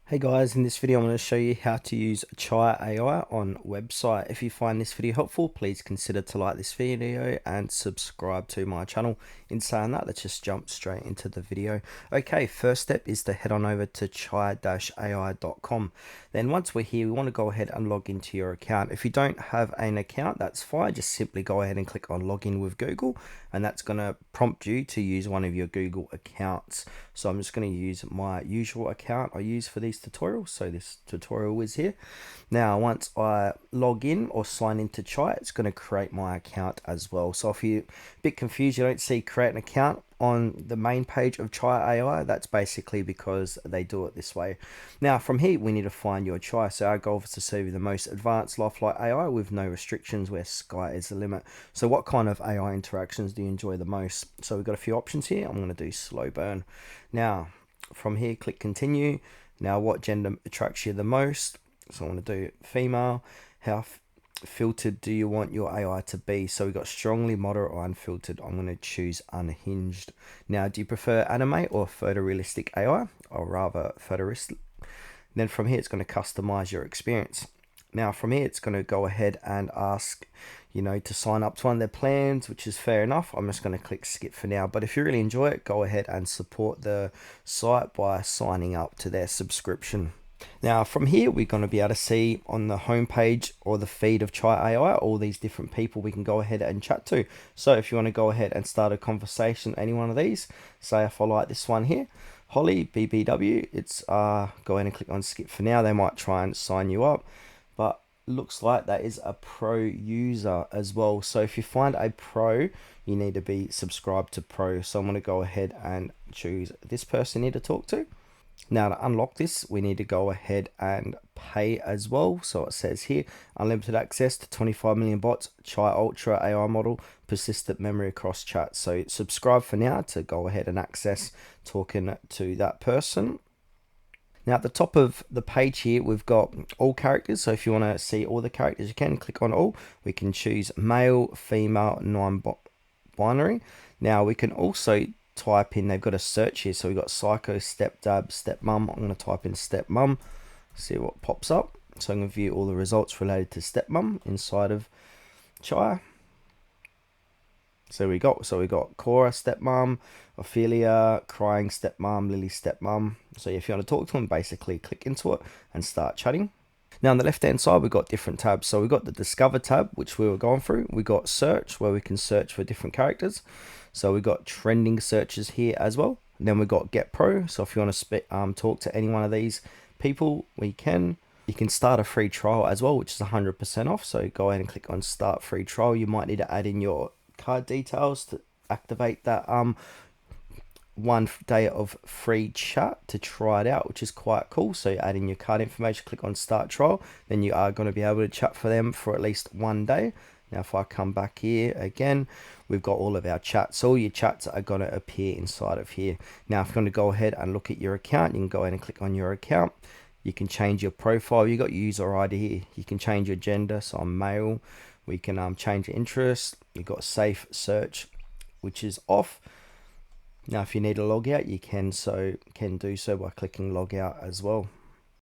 Hey guys, in this video I'm going to show you how to use Chai AI on website. If you find this video helpful, please consider to like this video and subscribe to my channel. In saying that, let's just jump straight into the video. Okay, first step is to head on over to chai-ai.com. Then once we're here, we want to go ahead and log into your account. If you don't have an account, that's fine. Just simply go ahead and click on login with Google, and that's going to prompt you to use one of your Google accounts. So I'm just going to use my usual account I use for these tutorials. So this tutorial is here. Now, once I log in or sign into Chai, it's going to create my account as well. So if you're a bit confused, you don't see create an account on the main page of Chai AI, that's basically because they do it this way. Now from here we need to find your Chai. So our goal is to serve you the most advanced lifelike AI with no restrictions, where sky is the limit. So what kind of AI interactions do you enjoy the most? So we've got a few options here. I'm going to do slow burn. Now from here, click continue. Now what gender attracts you the most? So I want to do female. How filtered do you want your AI to be? So we got strongly, moderate, or unfiltered. I'm going to choose unhinged. Now, do you prefer anime or photorealistic AI, or rather photorealistic? Then from here, it's going to customize your experience. Now from here, it's going to go ahead and ask, to sign up to one of their plans, which is fair enough. I'm just going to click skip for now. But if you really enjoy it, go ahead and support the site by signing up to their subscription. Now from here, we're going to be able to see on the homepage or the feed of Chai AI all these different people we can go ahead and chat to. So if you want to go ahead and start a conversation, any one of these, say if I like this one here, Holly BBW, it's go ahead and click on skip for now. They might try and sign you up, but looks like that is a pro user as well. So if you find a pro, you need to be subscribed to pro. So I'm going to go ahead and choose this person here to talk to. Now to unlock this, we need to go ahead and pay as well. So it says here, unlimited access to 25 million bots, Chai Ultra AI model, persistent memory across chat. So subscribe for now to go ahead and access talking to that person. Now at the top of the page here, we've got all characters. So if you want to see all the characters, you can click on all. We can choose male, female, non-binary. Now we can also type in, they've got a search here. So we've got psycho, stepdad, stepmom. I'm going to type in stepmom, see what pops up. So I'm going to view all the results related to stepmom inside of Chai. So we got Cora stepmom, Ophelia crying stepmom, Lily stepmom. So if you want to talk to them, basically click into it and start chatting. Now on the left hand side, we've got different tabs. So we've got the discover tab, which we were going through. We got search, where we can search for different characters. So we've got trending searches here as well. And then we've got get pro. So if you want to talk to any one of these people, we can. You can start a free trial as well, which is 100% off. So go ahead and click on start free trial. You might need to add in your card details to activate that 1 day of free chat to try it out, which is quite cool. So you add in your card information, click on start trial, then you are going to be able to chat for them for at least 1 day. Now if I come back here again, we've got all of our chats. So all your chats are going to appear inside of here. Now if you're going to go ahead and look at your account, you can go ahead and click on your account. You can change your profile. You got your user ID here. You can change your gender, so I'm male. We can change your interest. You've got safe search, which is off. Now if you need to log out, you can do so by clicking log out as well.